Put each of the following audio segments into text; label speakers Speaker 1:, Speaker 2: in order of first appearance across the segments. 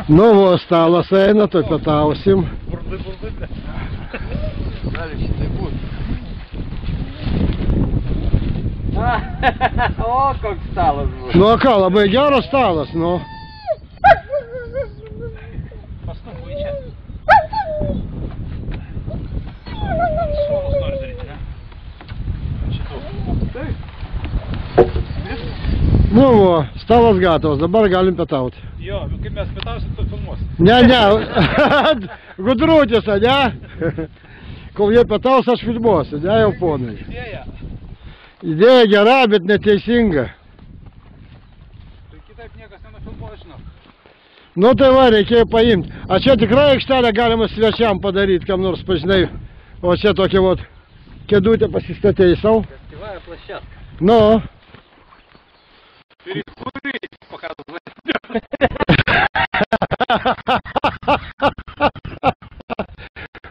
Speaker 1: Nu, va, stalas eina, tai pietausim.
Speaker 2: Burdai, ble.
Speaker 3: Gali šitai būt.
Speaker 4: O, koks stalas buvo.
Speaker 1: Nu, ką, labai geras stalas, nu.
Speaker 2: Pastumbu į čia. Suolus nori daryti, ne? Šitų.
Speaker 1: Nu, va, stalas gatavas, dabar galim pietauti.
Speaker 2: Jo, kaip mes pietausim, tu filmuosi.
Speaker 1: Ne, gudrutis, ne? Kol jie pietaus, aš filmuosiu, ne, jau ponai.
Speaker 2: Idėja.
Speaker 1: Idėja gera, bet neteisinga.
Speaker 2: Tai kitaip niekas nenufilmuoja, žinau.
Speaker 1: Nu, tai va, reikėjo paimti. A čia tikrai aikštelę galima svečiam padaryti, kam nors, pažinai. O čia tokia, vat, kėdutė pasistatėjai savo.
Speaker 4: Gостевая площадка.
Speaker 1: Nu.
Speaker 2: Перекурить, показывай.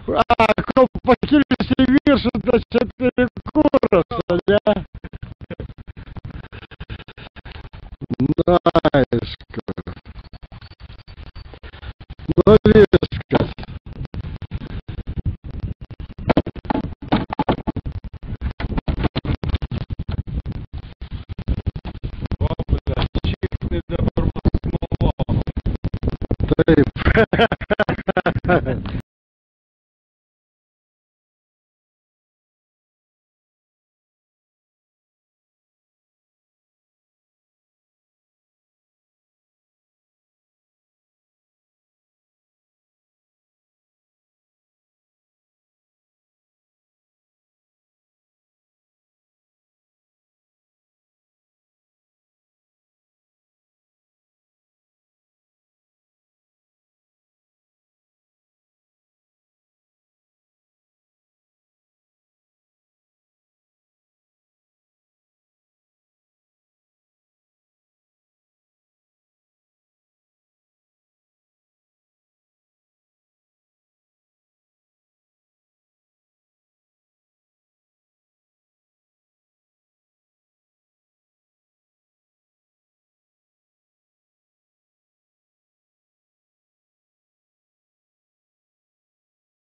Speaker 1: А, кол покились и вирши, да čia перекурас, ne? Aišku. Nu, viskas. Taip.